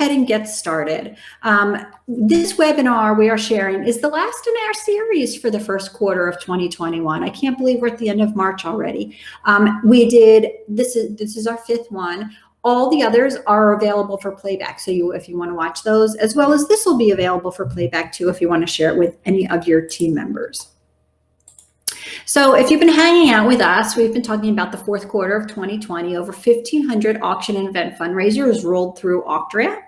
ahead and get started. This webinar we are sharing is the last in our series for the first quarter of 2021. I can't believe we're at the end of March already. This is our 5th one. All the others are available for playback. So if you want to watch those, as well as this will be available for playback too, if you want to share it with any of your team members. So if you've been hanging out with us, we've been talking about the 4th quarter of 2020. Over 1,500 auction and event fundraisers rolled through Auctria.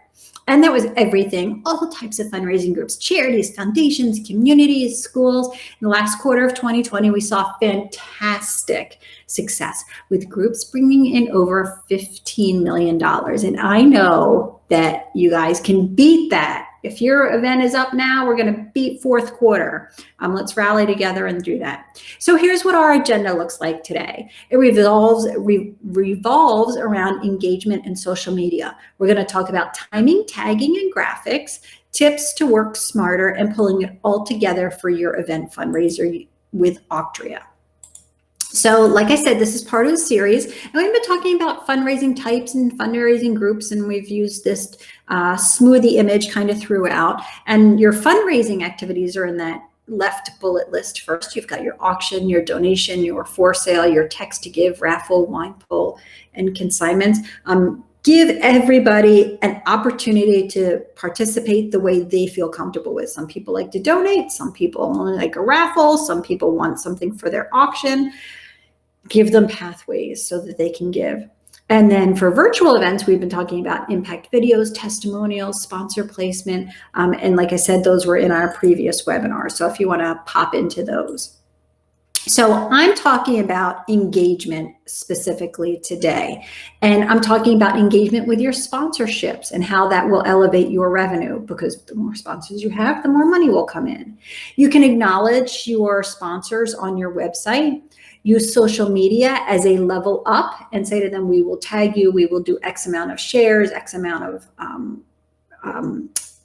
And that was everything, all types of fundraising groups, charities, foundations, communities, schools. In the last quarter of 2020, we saw fantastic success with groups bringing in over $15 million. And I know that you guys can beat that. If your event is up now, we're going to beat 4th quarter. Let's rally together and do that. So here's what our agenda looks like today. It revolves around engagement and social media. We're going to talk about timing, tagging, and graphics, tips to work smarter, and pulling it all together for your event fundraiser with Auctria. So like I said, this is part of the series, and we've been talking about fundraising types and fundraising groups, and we've used this smoothie image kind of throughout. And your fundraising activities are in that left bullet list first. You've got your auction, your donation, your for sale, your text to give, raffle, wine pull, and consignments. Give everybody an opportunity to participate the way they feel comfortable with. Some people like to donate, some people only like a raffle, some people want something for their auction. Give them pathways so that they can give. And then for virtual events, we've been talking about impact videos, testimonials, sponsor placement. And like I said, those were in our previous webinar. So if you want to pop into those. So I'm talking about engagement specifically today, and I'm talking about engagement with your sponsorships and how that will elevate your revenue, because the more sponsors you have, the more money will come in. You can acknowledge your sponsors on your website. Use social media as a level up and say to them, we will tag you, we will do X amount of shares, X amount of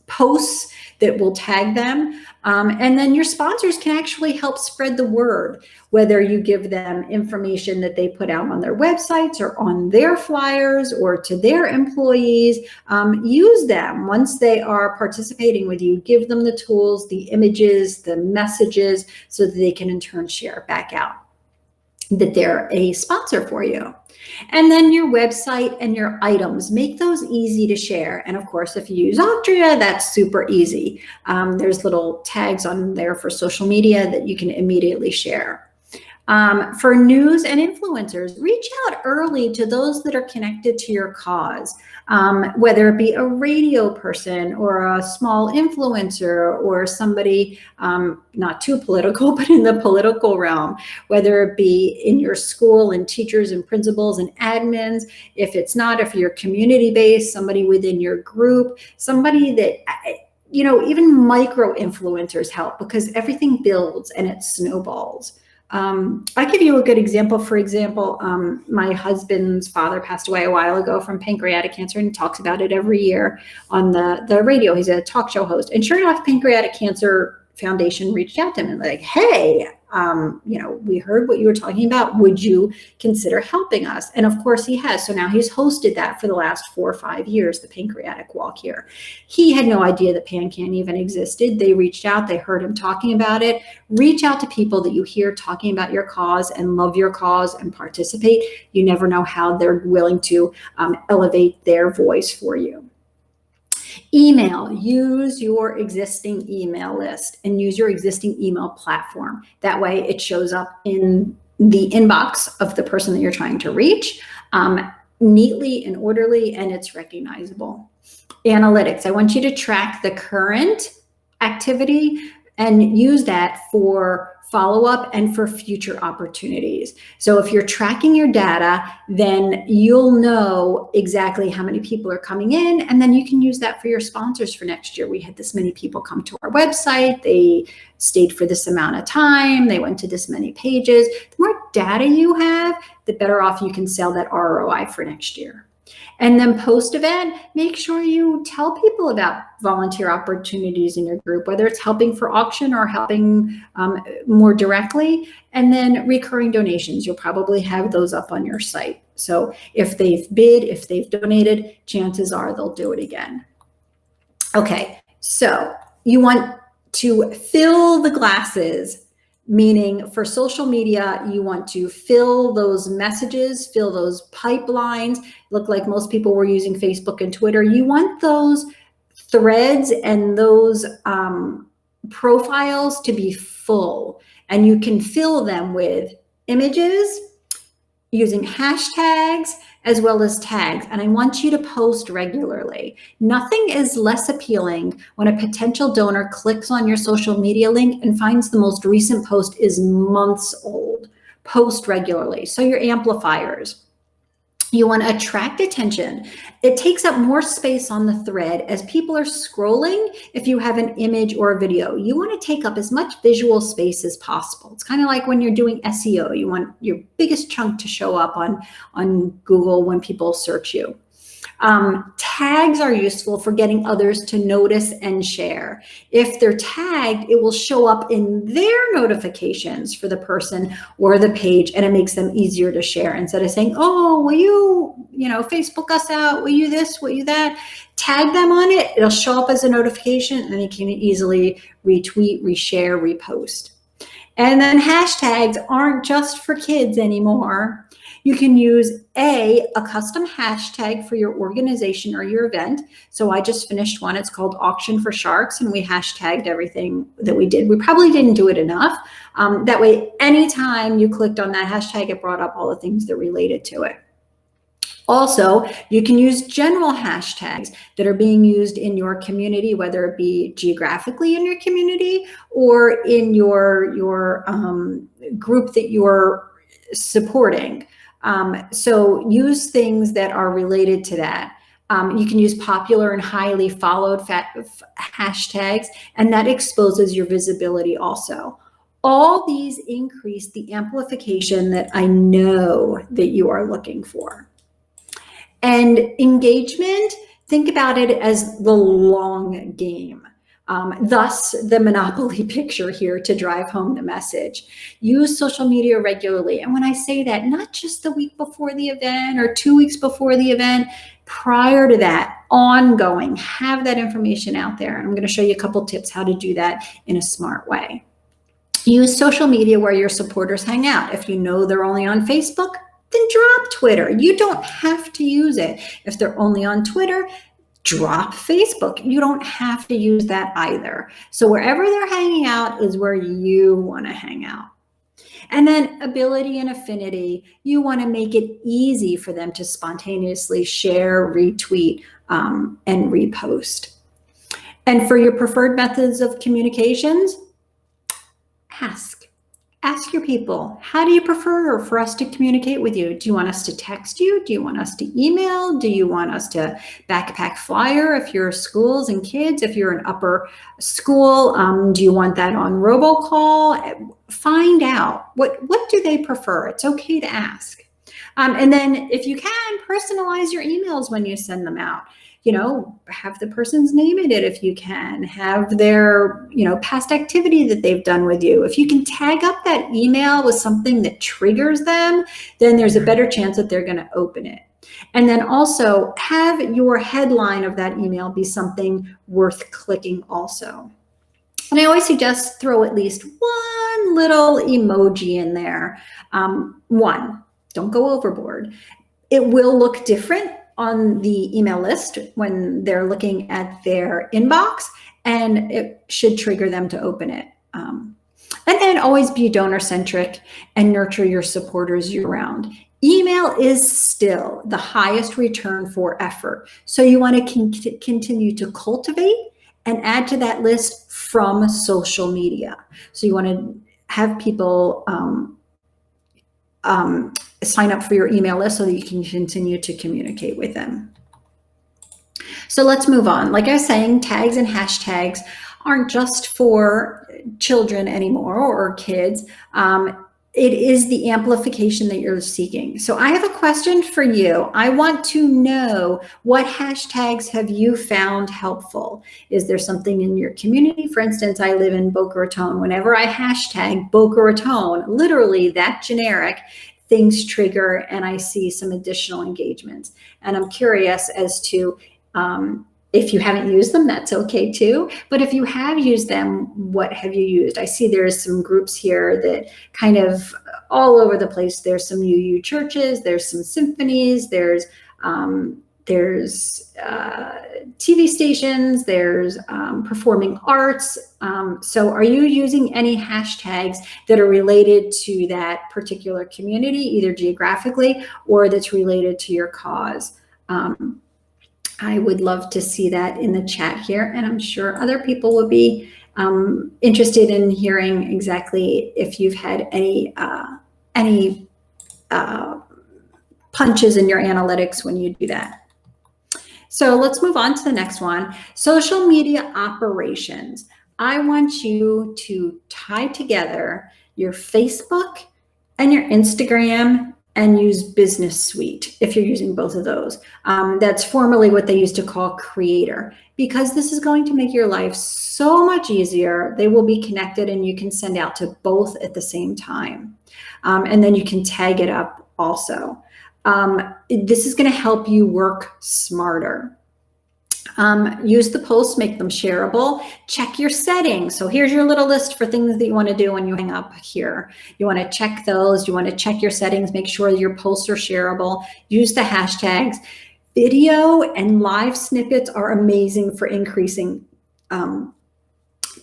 posts that will tag them. And then your sponsors can actually help spread the word, whether you give them information that they put out on their websites or on their flyers or to their employees. Use them once they are participating with you. Give them the tools, the images, the messages, so that they can in turn share back out that they're a sponsor for you. And then your website and your items, make those easy to share. And of course, if you use Auctria, that's super easy. There's little tags on there for social media that you can immediately share. For news and influencers, reach out early to those that are connected to your cause, whether it be a radio person or a small influencer or somebody not too political, but in the political realm, whether it be in your school and teachers and principals and admins. If it's not, if you're community-based, somebody within your group, somebody that, even micro influencers help, because everything builds and it snowballs. I'll give you a good example. For example, my husband's father passed away a while ago from pancreatic cancer, and he talks about it every year on the radio. He's a talk show host. And sure enough, Pancreatic Cancer Foundation reached out to him and like, hey, we heard what you were talking about. Would you consider helping us? And of course he has. So now he's hosted that for the last 4 or 5 years, the pancreatic walk here. He had no idea that PanCan even existed. They reached out, they heard him talking about it. Reach out to people that you hear talking about your cause and love your cause and participate. You never know how they're willing to elevate their voice for you. Email, use your existing email list and use your existing email platform. That way it shows up in the inbox of the person that you're trying to reach neatly and orderly, and it's recognizable. Analytics, I want you to track the current activity and use that for follow-up and for future opportunities. So if you're tracking your data, then you'll know exactly how many people are coming in, and then you can use that for your sponsors for next year. We had this many people come to our website, they stayed for this amount of time, they went to this many pages. The more data you have, the better off you can sell that ROI for next year. And then post-event, make sure you tell people about volunteer opportunities in your group, whether it's helping for auction or helping more directly. And then recurring donations, you'll probably have those up on your site. So if they've bid, if they've donated, chances are they'll do it again. Okay, so you want to fill the glasses, meaning for social media, you want to fill those messages, fill those pipelines. Look like most people were using Facebook and Twitter. You want those threads and those profiles to be full, and you can fill them with images, using hashtags, as well as tags. And I want you to post regularly. Nothing is less appealing when a potential donor clicks on your social media link and finds the most recent post is months old. Post regularly. So your amplifiers. You want to attract attention. It takes up more space on the thread as people are scrolling. If you have an image or a video, you want to take up as much visual space as possible. It's kind of like when you're doing SEO. You want your biggest chunk to show up on Google when people search you. Tags are useful for getting others to notice and share. If they're tagged, it will show up in their notifications for the person or the page, and it makes them easier to share instead of saying, oh, will you Facebook us out? Will you this? Will you that? Tag them on it. It'll show up as a notification, and then you can easily retweet, reshare, repost. And then hashtags aren't just for kids anymore. You can use a custom hashtag for your organization or your event. So I just finished one. It's called Auction for Sharks, and we hashtagged everything that we did. We probably didn't do it enough. That way, anytime you clicked on that hashtag, it brought up all the things that related to it. Also, you can use general hashtags that are being used in your community, whether it be geographically in your community or in your group that you're supporting. So use things that are related to that. You can use popular and highly followed hashtags, and that exposes your visibility also. All these increase the amplification that I know that you are looking for. And engagement, think about it as the long game. Thus, the Monopoly picture here to drive home the message. Use social media regularly. And when I say that, not just the week before the event or 2 weeks before the event, prior to that, ongoing, have that information out there. And I'm going to show you a couple tips how to do that in a smart way. Use social media where your supporters hang out. If you know they're only on Facebook, then drop Twitter. You don't have to use it. If they're only on Twitter, drop Facebook. You don't have to use that either. So wherever they're hanging out is where you want to hang out. And then ability and affinity, you want to make it easy for them to spontaneously share, retweet, and repost. And for your preferred methods of communications, Ask your people, how do you prefer for us to communicate with you? Do you want us to text you? Do you want us to email? Do you want us to backpack flyer if you're schools and kids? If you're an upper school, do you want that on robocall? Find out, what do they prefer? It's okay to ask. And then if you can, personalize your emails when you send them out. Have the person's name in it if you can, have their, past activity that they've done with you. If you can tag up that email with something that triggers them, then there's a better chance that they're going to open it. And then also have your headline of that email be something worth clicking also. And I always suggest throw at least one little emoji in there. One, don't go overboard. It will look different on the email list when they're looking at their inbox, and it should trigger them to open it. And then always be donor-centric and nurture your supporters year-round. Email is still the highest return for effort. So you want to continue to cultivate and add to that list from social media. So you want to have people sign up for your email list so that you can continue to communicate with them. So let's move on. Like I was saying, tags and hashtags aren't just for children anymore or kids. It is the amplification that you're seeking. So I have a question for you. I want to know, what hashtags have you found helpful? Is there something in your community? For instance, I live in Boca Raton. Whenever I hashtag Boca Raton, literally that generic, things trigger and I see some additional engagements. And I'm curious as to If you haven't used them, that's okay too. But if you have used them, what have you used? I see there's some groups here that kind of all over the place. There's some UU churches, there's some symphonies, there's TV stations, there's performing arts. So are you using any hashtags that are related to that particular community, either geographically or that's related to your cause? I would love to see that in the chat here, and I'm sure other people would be interested in hearing exactly if you've had any punches in your analytics when you do that. So let's move on to the next one. Social media operations. I want you to tie together your Facebook and your Instagram and use Business Suite if you're using both of those. That's formerly what they used to call Creator, because this is going to make your life so much easier. They will be connected and you can send out to both at the same time. And then you can tag it up also. This is going to help you work smarter. Use the posts, make them shareable. Check your settings. So here's your little list for things that you want to do when you hang up here. You want to check those. You want to check your settings, make sure your posts are shareable. Use the hashtags. Video and live snippets are amazing for increasing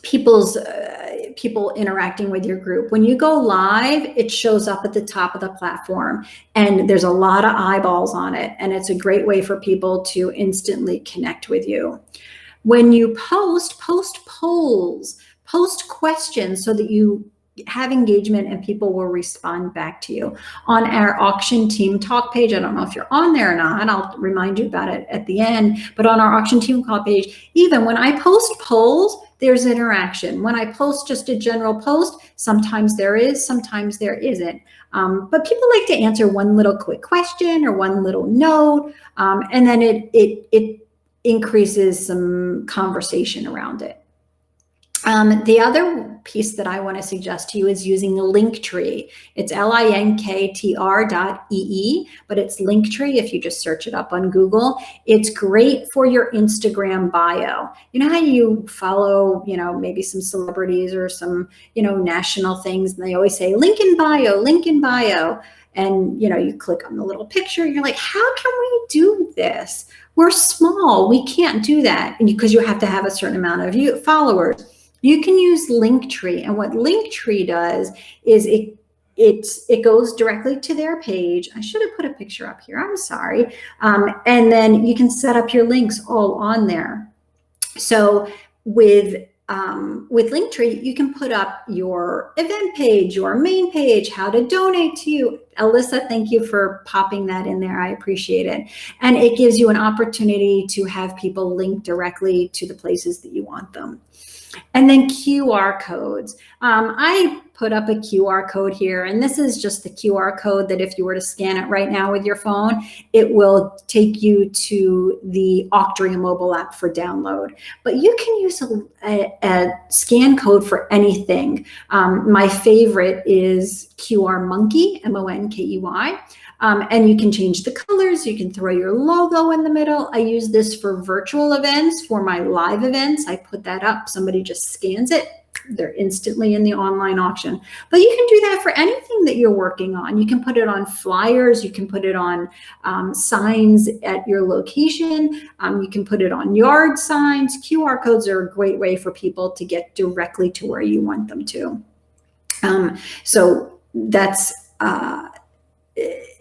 people interacting with your group. When you go live, it shows up at the top of the platform and there's a lot of eyeballs on it, and it's a great way for people to instantly connect with you. When you post polls, post questions so that you have engagement and people will respond back to you. On our auction team talk page, I don't know if you're on there or not, I'll remind you about it at the end, but on our auction team talk page, even when I post polls, there's interaction. When I post just a general post, sometimes there is, sometimes there isn't. But people like to answer one little quick question or one little note, and then it increases some conversation around it. The other piece that I want to suggest to you is using Linktree. It's linktr.ee, but it's Linktree if you just search it up on Google. It's great for your Instagram bio. You know how you follow, maybe some celebrities or some, national things, and they always say link in bio, link in bio. And, you click on the little picture, you're like, how can we do this? We're small, we can't do that. And because you have to have a certain amount of followers. You can use Linktree, and what Linktree does is it goes directly to their page. I should have put a picture up here, I'm sorry. And then you can set up your links all on there. So with Linktree, you can put up your event page, your main page, how to donate to you. Alyssa, thank you for popping that in there. I appreciate it. And it gives you an opportunity to have people link directly to the places that you want them. And then QR codes. I put up a QR code here, and this is just the QR code that if you were to scan it right now with your phone, it will take you to the Auctria mobile app for download. But you can use a scan code for anything. My favorite is QR Monkey, M-O-N-K-E-Y. And you can change the colors. You can throw your logo in the middle. I use this for virtual events. For my live events, I put that up. Somebody just scans it. They're instantly in the online auction. But you can do that for anything that you're working on. You can put it on flyers. You can put it on signs at your location. You can put it on yard signs. QR codes are a great way for people to get directly to where you want them to. So that's...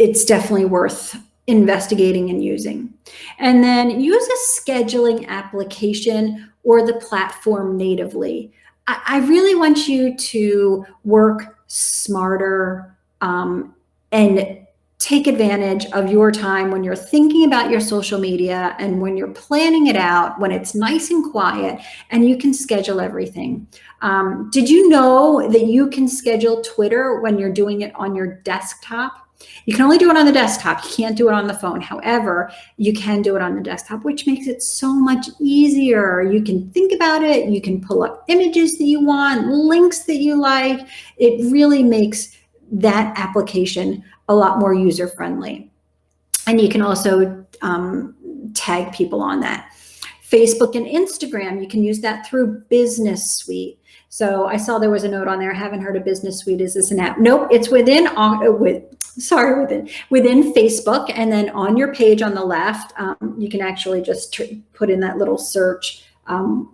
it's definitely worth investigating and using. And then use a scheduling application or the platform natively. I really want you to work smarter and take advantage of your time when you're thinking about your social media and when you're planning it out, when it's nice and quiet and you can schedule everything. Did you know that you can schedule Twitter when you're doing it on your desktop? You can only do it on the desktop. You can't do it on the phone. However, you can do it on the desktop, which makes it so much easier. You can think about it. You can pull up images that you want, links that you like. It really makes that application a lot more user-friendly. And you can also tag people on that. Facebook and Instagram, you can use that through Business Suite. So I saw there was a note on there. I haven't heard of Business Suite. Is this an app? Nope, it's within Facebook. And then on your page on the left, you can actually just put in that little search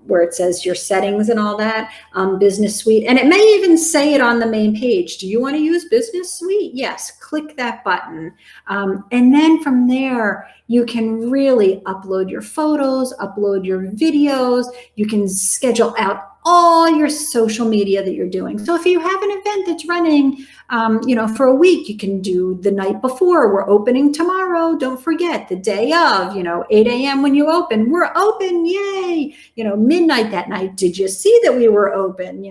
where it says your settings and all that, Business Suite. And it may even say it on the main page. Do you want to use Business Suite? Yes, click that button. And then from there, you can really upload your photos, upload your videos. You can schedule out all your social media that you're doing. So if you have an event that's running, for a week, you can do the night before. We're opening tomorrow. Don't forget the day of, 8 a.m. when you open, we're open. Yay. Midnight that night. Did you see that we were open?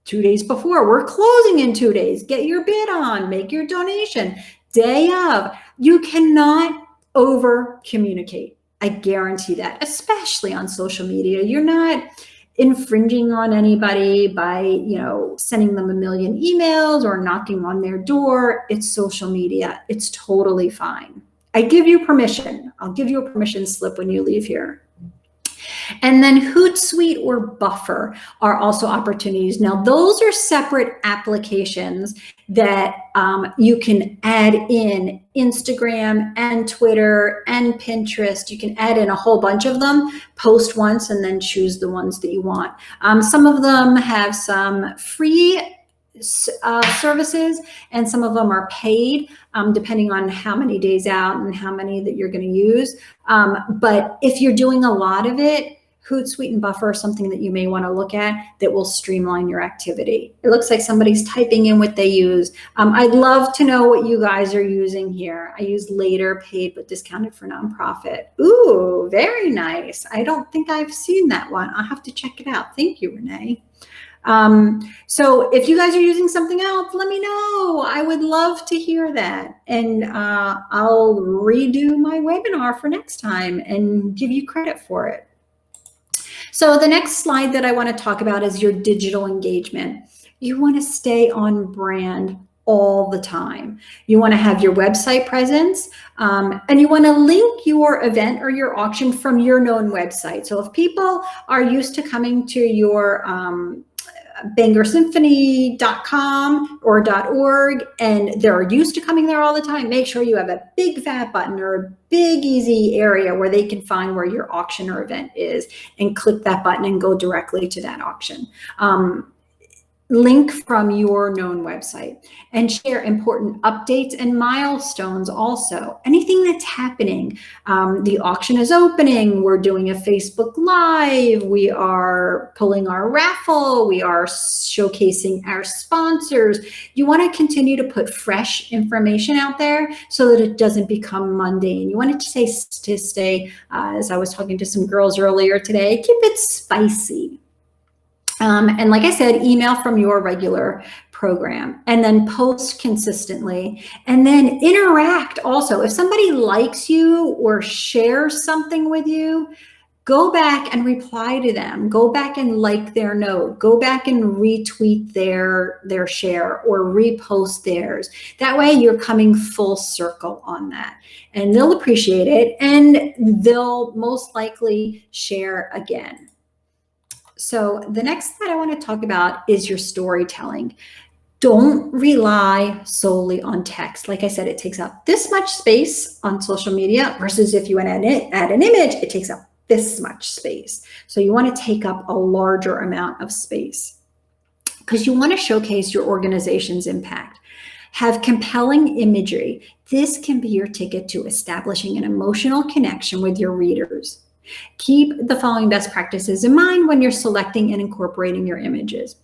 2 days before, we're closing in 2 days. Get your bid on, make your donation. Day of. You cannot over communicate. I guarantee that, especially on social media. You're not infringing on anybody by, sending them a million emails or knocking on their door. It's social media. It's totally fine. I give you permission. I'll give you a permission slip when you leave here. And then Hootsuite or Buffer are also opportunities. Now, those are separate applications that you can add in Instagram and Twitter and Pinterest. You can add in a whole bunch of them, post once, and then choose the ones that you want. Some of them have some free services, and some of them are paid, depending on how many days out and how many that you're going to use. But if you're doing a lot of it, Hootsuite and Buffer are something that you may want to look at that will streamline your activity. It looks like somebody's typing in what they use. I'd love to know what you guys are using here. I use Later, paid but discounted for nonprofit. Ooh, very nice. I don't think I've seen that one. I'll have to check it out. Thank you, Renee. So if you guys are using something else, let me know. I would love to hear that. And I'll redo my webinar for next time and give you credit for it. So the next slide that I want to talk about is your digital engagement. You want to stay on brand all the time. You want to have your website presence, and you want to link your event or your auction from your known website. So if people are used to coming to your bangersymphony.com or .org, and they're used to coming there all the time, make sure you have a big fat button or a big easy area where they can find where your auction or event is and click that button and go directly to that auction. Link from your known website and share important updates and milestones also. Anything that's happening. The auction is opening. We're doing a Facebook Live. We are pulling our raffle. We are showcasing our sponsors. You want to continue to put fresh information out there so that it doesn't become mundane. You want it to stay, as I was talking to some girls earlier today, keep it spicy. And like I said, email from your regular program, and then post consistently, and then interact also. If somebody likes you or shares something with you, go back and reply to them. Go back and like their note. Go back and retweet their share or repost theirs. That way you're coming full circle on that, and they'll appreciate it, and they'll most likely share again. So the next that I want to talk about is your storytelling. Don't rely solely on text. Like I said, it takes up this much space on social media versus if you want to add an image, it takes up this much space. So you want to take up a larger amount of space because you want to showcase your organization's impact. Have compelling imagery. This can be your ticket to establishing an emotional connection with your readers. Keep the following best practices in mind when you're selecting and incorporating your images.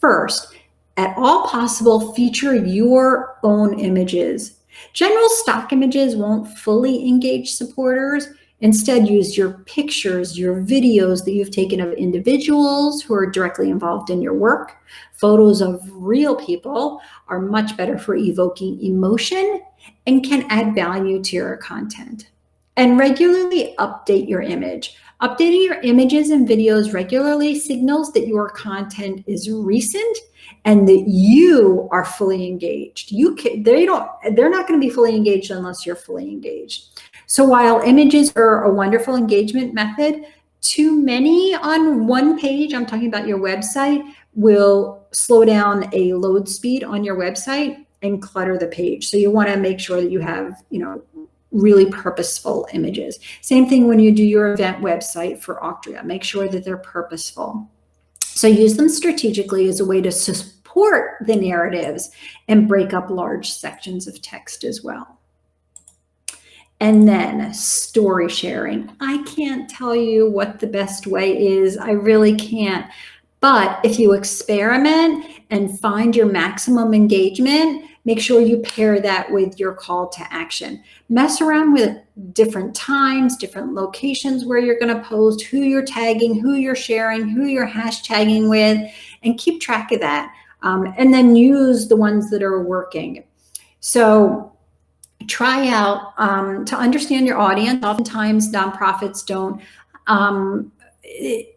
First, at all possible, feature your own images. General stock images won't fully engage supporters. Instead, use your pictures, your videos that you've taken of individuals who are directly involved in your work. Photos of real people are much better for evoking emotion and can add value to your content. And regularly update your image. Updating your images and videos regularly signals that your content is recent and that you are fully engaged. They're not going to be fully engaged unless you're fully engaged. So while images are a wonderful engagement method, Too many on one page, I'm talking about your website, will slow down a load speed on your website and clutter the page. So you want to make sure that you have, really purposeful images. Same thing when you do your event website for Auctria. Make sure that they're purposeful. So use them strategically as a way to support the narratives and break up large sections of text as well. And then story sharing. I can't tell you what the best way is. I really can't. But if you experiment and find your maximum engagement, make sure you pair that with your call to action. Mess around with different times, different locations where you're going to post, who you're tagging, who you're sharing, who you're hashtagging with, and keep track of that. And then use the ones that are working. So try out to understand your audience. Oftentimes nonprofits don't.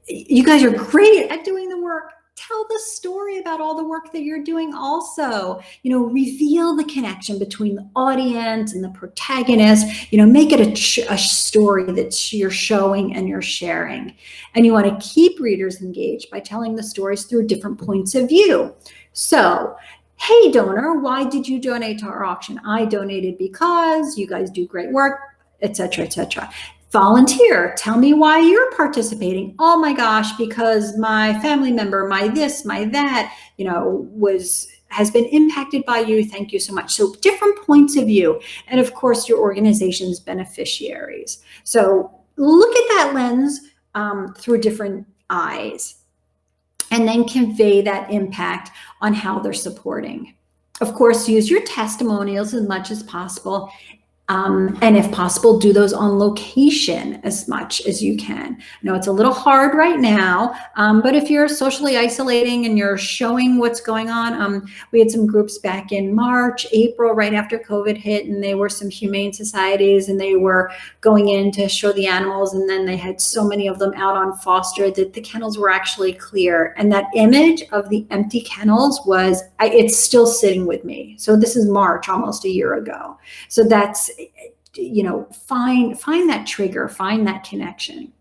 You guys are great at doing the work. Tell the story about all the work that you're doing also. Reveal the connection between the audience and the protagonist. Make it a story that you're showing and you're sharing. And you want to keep readers engaged by telling the stories through different points of view. So, hey donor, why did you donate to our auction? I donated because you guys do great work, etc., etc. Volunteer, tell me why you're participating. Oh my gosh, because my family member, my this, my that, has been impacted by you. Thank you so much. So different points of view. And of course, your organization's beneficiaries. So look at that lens through different eyes, and then convey that impact on how they're supporting. Of course, use your testimonials as much as possible. And if possible, do those on location as much as you can. I know it's a little hard right now, but if you're socially isolating and you're showing what's going on, we had some groups back in March, April, right after COVID hit, and they were some humane societies, and they were going in to show the animals, and then they had so many of them out on foster that the kennels were actually clear. And that image of the empty kennels it's still sitting with me. So this is March, almost a year ago. So that's, find that trigger, find that connection.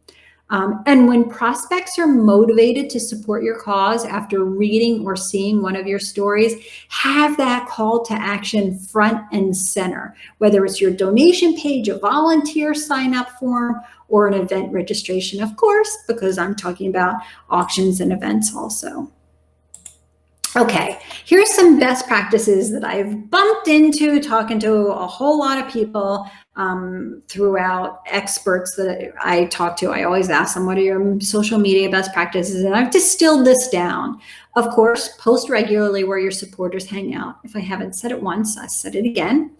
And when prospects are motivated to support your cause after reading or seeing one of your stories, have that call to action front and center, whether it's your donation page, a volunteer sign-up form, or an event registration, of course, because I'm talking about auctions and events also. Okay, here's some best practices that I've bumped into talking to a whole lot of people throughout, experts that I talk to. I always ask them, what are your social media best practices? And I've distilled this down. Of course, post regularly where your supporters hang out. If I haven't said it once, I said it again.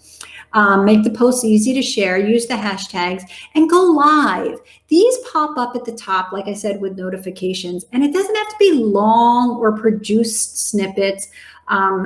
Make the posts easy to share, use the hashtags, and go live. These pop up at the top, like I said, with notifications, and it doesn't have to be long or produced snippets.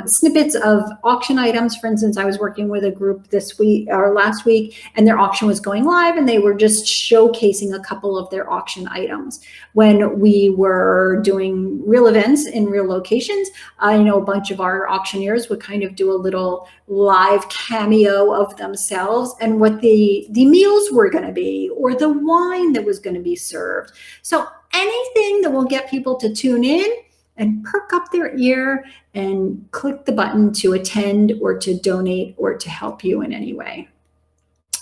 Snippets of auction items. For instance, I was working with a group this week or last week, and their auction was going live, and they were just showcasing a couple of their auction items. When we were doing real events in real locations, a bunch of our auctioneers would kind of do a little live cameo of themselves and what the meals were going to be, or the wine that was going to be served. So anything that will get people to tune in and perk up their ear and click the button to attend or to donate or to help you in any way.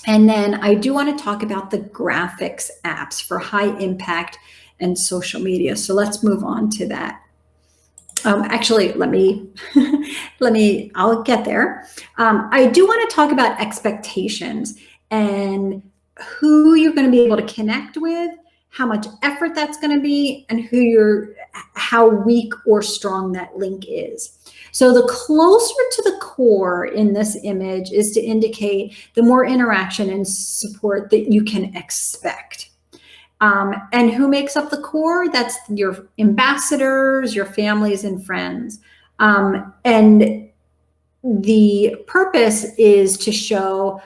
And then I do want to talk about the graphics apps for high impact and social media. So let's move on to that. Actually, I'll get there. I do want to talk about expectations and who you're going to be able to connect with, how much effort that's going to be, and how weak or strong that link is. So the closer to the core in this image is to indicate the more interaction and support that you can expect. And who makes up the core? That's your ambassadors, your families and friends. And the purpose is to show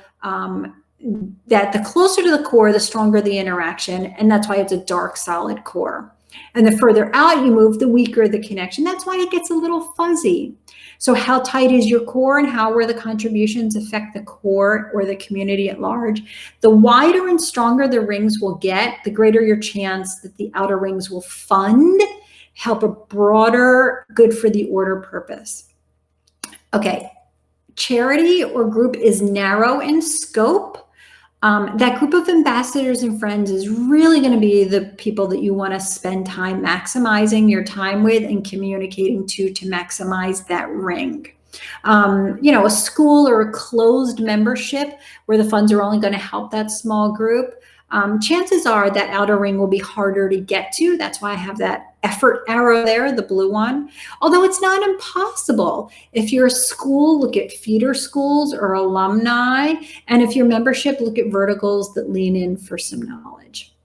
that the closer to the core, the stronger the interaction, and that's why it's a dark, solid core. And the further out you move, the weaker the connection. That's why it gets a little fuzzy. So how tight is your core, and how will the contributions affect the core or the community at large? The wider and stronger the rings will get, the greater your chance that the outer rings will fund, help a broader good for the order purpose. Okay, charity or group is narrow in scope. That group of ambassadors and friends is really going to be the people that you want to spend time maximizing your time with and communicating to maximize that ring. A school or a closed membership where the funds are only going to help that small group, chances are that outer ring will be harder to get to. That's why I have that effort arrow there, the blue one. Although it's not impossible. If you're a school, look at feeder schools or alumni. And if your membership, look at verticals that lean in for some knowledge.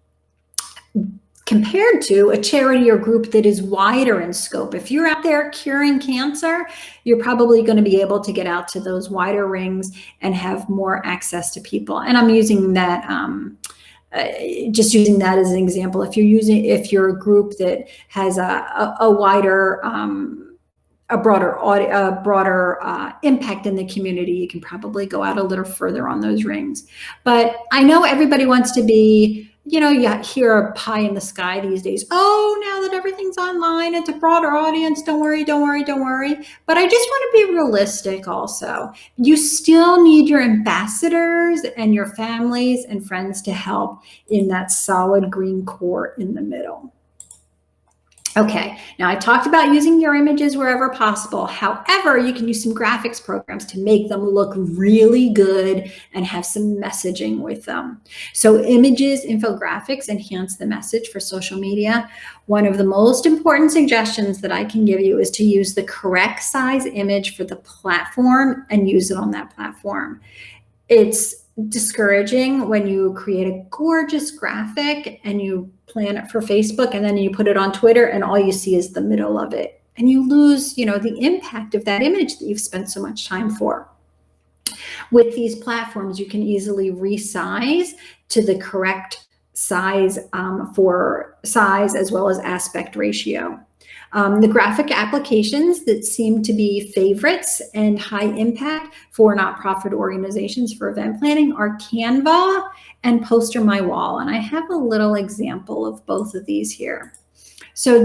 Compared to a charity or group that is wider in scope. If you're out there curing cancer, you're probably going to be able to get out to those wider rings and have more access to people. And I'm using that just using that as an example. If you're a group that has a wider, a broader impact in the community, you can probably go out a little further on those rings. But I know everybody wants to be, you hear a pie in the sky these days. Oh, now that everything's online, it's a broader audience. Don't worry, don't worry, don't worry. But I just want to be realistic also. You still need your ambassadors and your families and friends to help in that solid green core in the middle. Okay, now I talked about using your images wherever possible. However, you can use some graphics programs to make them look really good and have some messaging with them. So images, infographics enhance the message for social media. One of the most important suggestions that I can give you is to use the correct size image for the platform and use it on that platform. It's discouraging when you create a gorgeous graphic and you plan it for Facebook and then you put it on Twitter and all you see is the middle of it. And you lose, the impact of that image that you've spent so much time for. With these platforms, you can easily resize to the correct size for size as well as aspect ratio. The graphic applications that seem to be favorites and high impact for nonprofit organizations for event planning are Canva and Poster My Wall. And I have a little example of both of these here. So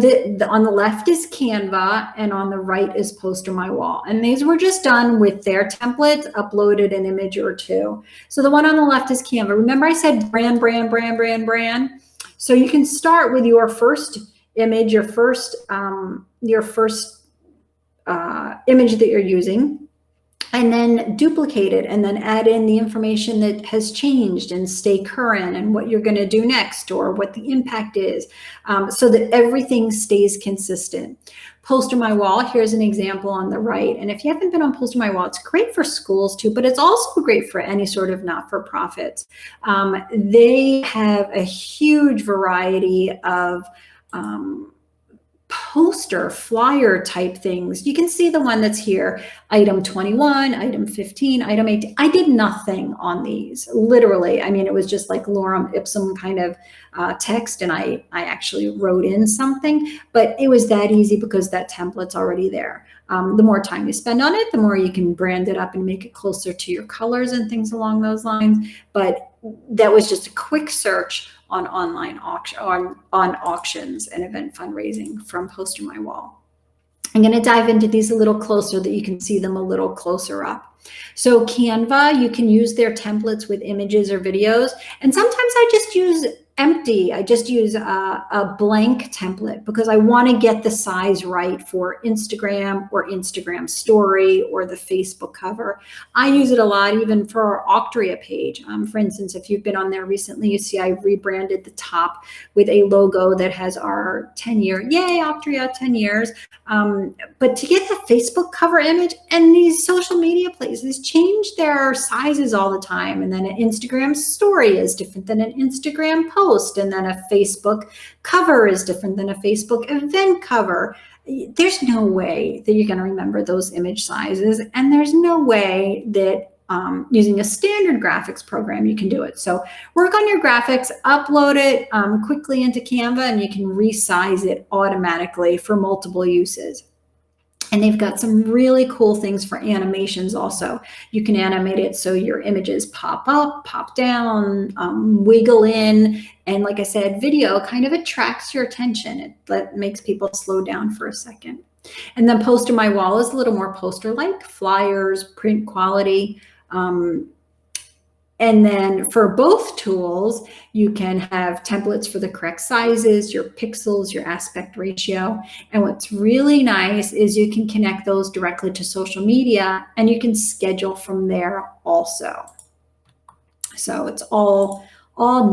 on the left is Canva and on the right is Poster My Wall. And these were just done with their templates, uploaded an image or two. So the one on the left is Canva. Remember I said brand, brand, brand, brand, brand. So you can start with your first image, your first image that you're using, and then duplicate it and then add in the information that has changed and stay current and what you're going to do next or what the impact is, so that everything stays consistent. Poster My Wall, here's an example on the right. And if you haven't been on Poster My Wall, it's great for schools too, but it's also great for any sort of not-for-profits. They have a huge variety of poster flyer type things. You can see the one that's here, item 21, item 15, item 18. I did nothing on these, literally. I mean, it was just like lorem ipsum kind of text, and I actually wrote in something, but it was that easy because that template's already there. The more time you spend on it, the more you can brand it up and make it closer to your colors and things along those lines. But that was just a quick search on online auctions and event fundraising from Poster My Wall. I'm going to dive into these a little closer that you can see them a little closer up. So Canva, you can use their templates with images or videos. And sometimes I just use empty. I just use a blank template because I want to get the size right for Instagram or Instagram story or the Facebook cover. I use it a lot even for our Auctria page. For instance, if you've been on there recently, you see I rebranded the top with a logo that has our 10-year, yay, Auctria, 10 years. But to get the Facebook cover image, and these social media places change their sizes all the time. And then an Instagram story is different than an Instagram post. And then a Facebook cover is different than a Facebook event cover. There's no way that you're going to remember those image sizes. And there's no way that using a standard graphics program, you can do it. So work on your graphics, upload it quickly into Canva, and you can resize it automatically for multiple uses. And they've got some really cool things for animations also. You can animate it so your images pop up, pop down, wiggle in. And like I said, video kind of attracts your attention. It makes people slow down for a second. And then Poster My Wall is a little more poster-like, flyers, print quality. And then for both tools, you can have templates for the correct sizes, your pixels, your aspect ratio. And what's really nice is you can connect those directly to social media, and you can schedule from there also. So it's all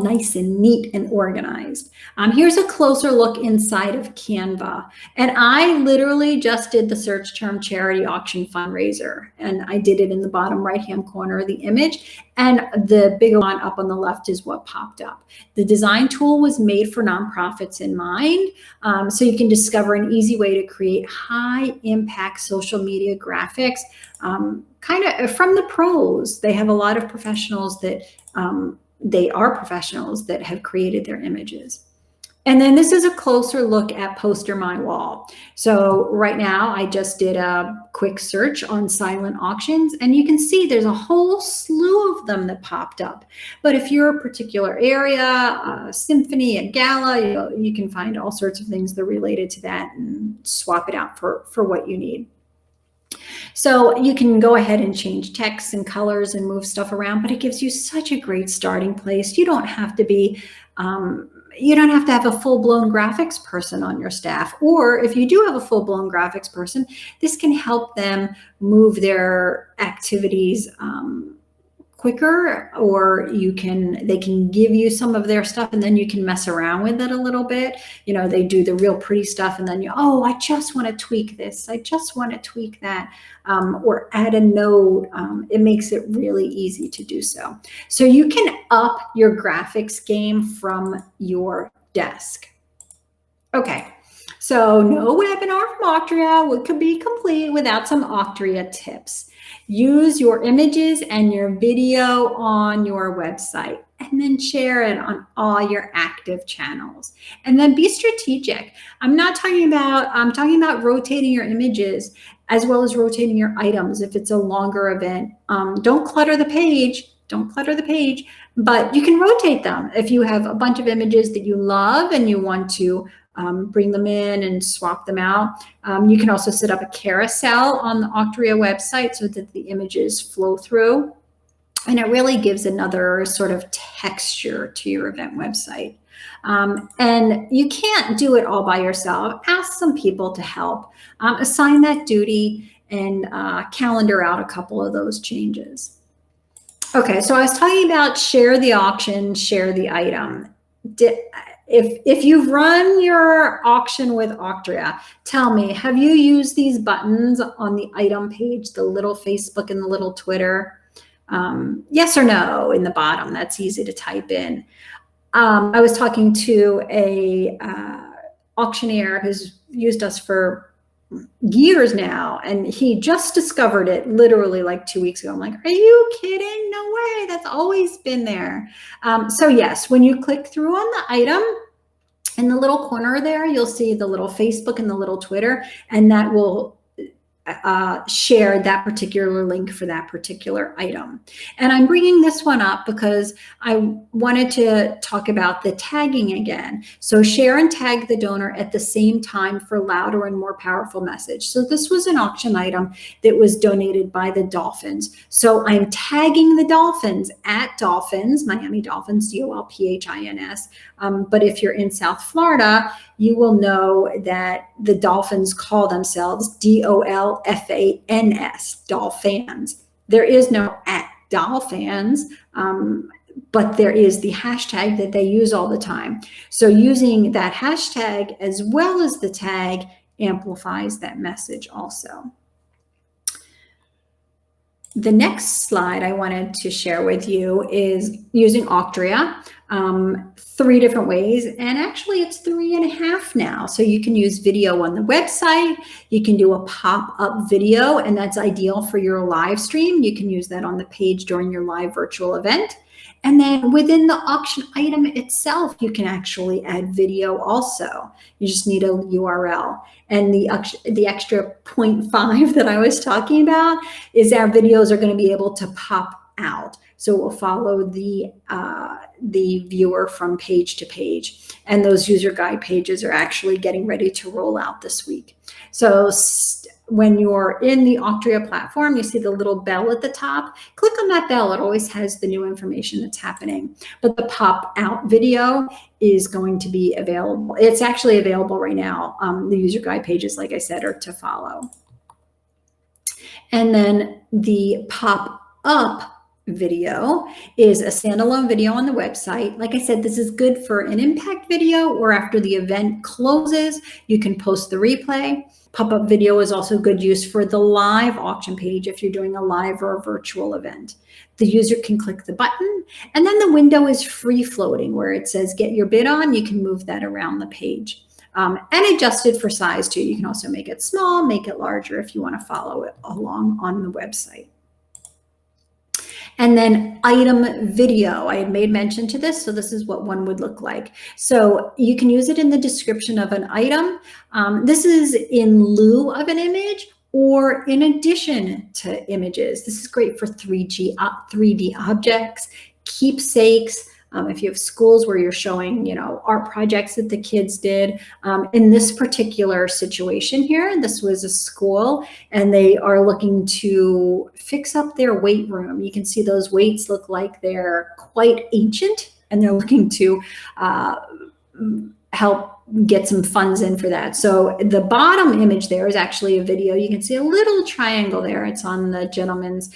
nice and neat and organized. Here's a closer look inside of Canva. And I literally just did the search term charity auction fundraiser. And I did it in the bottom right-hand corner of the image. And the bigger one up on the left is what popped up. The design tool was made for nonprofits in mind. So you can discover an easy way to create high impact social media graphics, kind of from the pros. They have a lot of professionals that they are professionals that have created their images. And then this is a closer look at Poster My Wall. So right now I just did a quick search on silent auctions, and you can see there's a whole slew of them that popped up. But if you're a particular area, a symphony, a gala, you can find all sorts of things that are related to that and swap it out for what you need. So you can go ahead and change text and colors and move stuff around, but it gives you such a great starting place. You don't have to be, you don't have to have a full-blown graphics person on your staff. Or if you do have a full-blown graphics person, this can help them move their activities quicker, or they can give you some of their stuff and then you can mess around with it a little bit. You know, they do the real pretty stuff and then oh, I just want to tweak this. I just want to tweak that, or add a note. It makes it really easy to do so. So you can up your graphics game from your desk. Okay. So no webinar from Auctria could be complete without some Auctria tips. Use your images and your video on your website, and then share it on all your active channels. And then be strategic. I'm talking about rotating your images as well as rotating your items if it's a longer event. Don't clutter the page. Don't clutter the page, but you can rotate them. If you have a bunch of images that you love and you want to bring them in and swap them out. You can also set up a carousel on the Auctria website so that the images flow through. And it really gives another sort of texture to your event website. And you can't do it all by yourself. Ask some people to help. Assign that duty and calendar out a couple of those changes. Okay, so I was talking about share the auction, share the item. If you've run your auction with Auctria, tell me, have you used these buttons on the item page, the little Facebook and the little Twitter? Yes or no in the bottom. That's easy to type in. I was talking to a auctioneer who's used us for years now, and he just discovered it literally like 2 weeks ago. I'm like, are you kidding? No way. That's always been there. So yes, when you click through on the item, in the little corner there, you'll see the little Facebook and the little Twitter, and that will share that particular link for that particular item. And I'm bringing this one up because I wanted to talk about the tagging again. So share and tag the donor at the same time for louder and more powerful message. So this was an auction item that was donated by the Dolphins. So I'm tagging the Dolphins at Dolphins, Miami Dolphins, DOLPHINS. But if you're in South Florida, you will know that the Dolphins call themselves DOLFANS, Dolphins. There is no at Dolphins, but there is the hashtag that they use all the time. So using that hashtag as well as the tag amplifies that message also. The next slide I wanted to share with you is using Auctria, 3 different ways, and actually it's 3.5 now. So you can use video on the website, you can do a pop-up video, and that's ideal for your live stream. You can use that on the page during your live virtual event. And then within the auction item itself, you can actually add video also. You just need a URL. And the extra 0.5 that I was talking about is our videos are going to be able to pop out. So it will follow the viewer from page to page. And those user guide pages are actually getting ready to roll out this week. So when you're in the Auctria platform, you see the little bell at the top. Click on that bell. It always has the new information that's happening. But the pop out video is going to be available. It's actually available right now. The user guide pages, like I said, are to follow. And then the pop up video is a standalone video on the website. Like I said, this is good for an impact video, or after the event closes, you can post the replay. Pop-up video is also good use for the live auction page if you're doing a live or a virtual event. The user can click the button, and then the window is free floating where it says get your bid on. You can move that around the page. And adjusted for size too. You can also make it small, make it larger if you want to follow it along on the website. And then item video, I had made mention to this, so this is what one would look like. So you can use it in the description of an item. This is in lieu of an image or in addition to images. This is great for 3D objects, keepsakes. If you have schools where you're showing, art projects that the kids did. In this particular situation here, this was a school and they are looking to fix up their weight room. You can see those weights look like they're quite ancient, and they're looking to help get some funds in for that. So the bottom image there is actually a video. You can see a little triangle there. It's on the gentleman's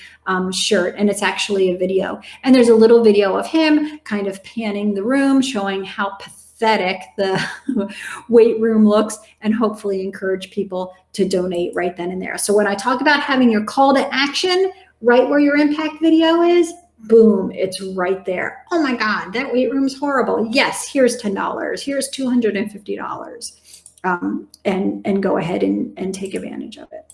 shirt, and it's actually a video. And there's a little video of him kind of panning the room, showing how pathetic the weight room looks, and hopefully encourage people to donate right then and there. So when I talk about having your call to action right where your impact video is, boom, it's right there. Oh my God, that weight room's horrible. Yes, here's $10, here's $250, and go ahead and take advantage of it.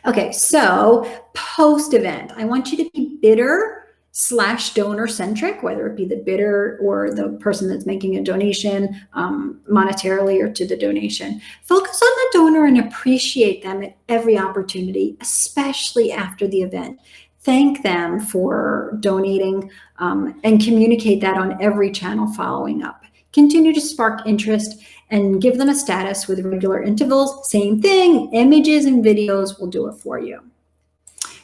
Okay, so post-event, I want you to be bidder/donor centric, whether it be the bidder or the person that's making a donation monetarily or to the donation. Focus on the donor and appreciate them at every opportunity, especially after the event. Thank them for donating and communicate that on every channel following up. Continue to spark interest and give them a status with regular intervals. Same thing, images and videos will do it for you.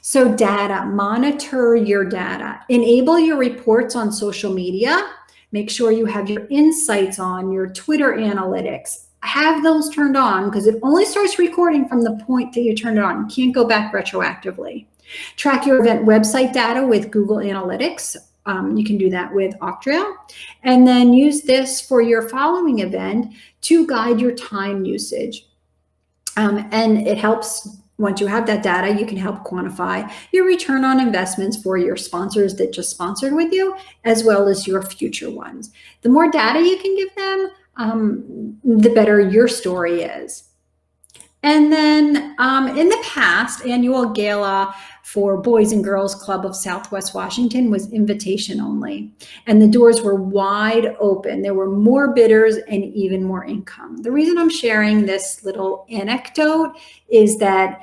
So data, monitor your data. Enable your reports on social media. Make sure you have your insights on, your Twitter analytics. Have those turned on because it only starts recording from the point that you turn it on. You can't go back retroactively. Track your event website data with Google Analytics. You can do that with Auctria. And then use this for your following event to guide your time usage. And it helps, once you have that data, you can help quantify your return on investments for your sponsors that just sponsored with you, as well as your future ones. The more data you can give them, the better your story is. And then in the past, annual gala for Boys and Girls Club of Southwest Washington was invitation only, and the doors were wide open. There were more bidders and even more income. The reason I'm sharing this little anecdote is that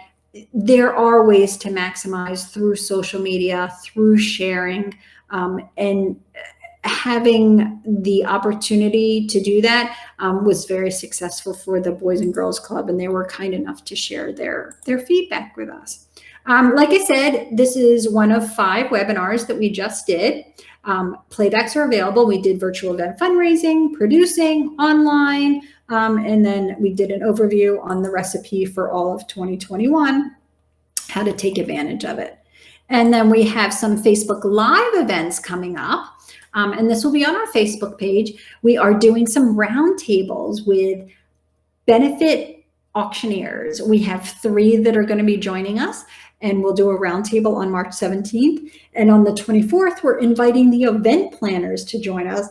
there are ways to maximize through social media, through sharing, and having the opportunity to do that was very successful for the Boys and Girls Club, and they were kind enough to share their feedback with us. Like I said, this is one of 5 webinars that we just did. Playbacks are available. We did virtual event fundraising, producing, online, and then we did an overview on the recipe for all of 2021, how to take advantage of it. And then we have some Facebook Live events coming up. And this will be on our Facebook page. We are doing some roundtables with benefit auctioneers. We have 3 that are going to be joining us. and we'll do a roundtable on March 17th. And on the 24th, we're inviting the event planners to join us.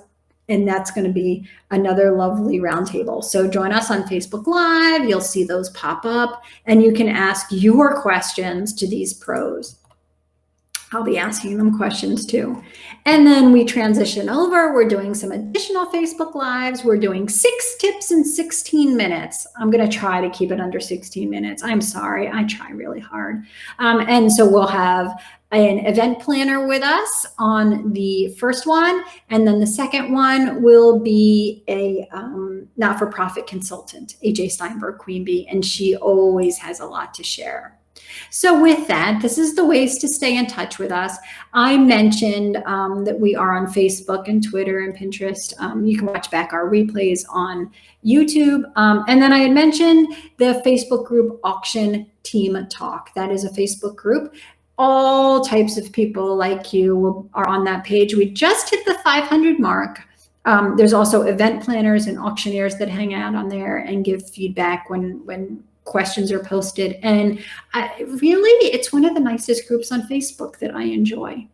And that's going to be another lovely roundtable. So join us on Facebook Live. You'll see those pop up, and you can ask your questions to these pros. I'll be asking them questions too. And then we transition over. We're doing some additional Facebook Lives. We're doing 6 tips in 16 minutes. I'm going to try to keep it under 16 minutes. I'm sorry. I try really hard. And so we'll have an event planner with us on the first one. And then the second one will be a not-for-profit consultant, AJ Steinberg Queen Bee, and she always has a lot to share. So with that, this is the ways to stay in touch with us. I mentioned that we are on Facebook and Twitter and Pinterest. You can watch back our replays on YouTube. And then I had mentioned the Facebook group Auction Team Talk. That is a Facebook group. All types of people like you are on that page. We just hit the 500 mark. There's also event planners and auctioneers that hang out on there and give feedback when questions are posted. And really, it's one of the nicest groups on Facebook that I enjoy.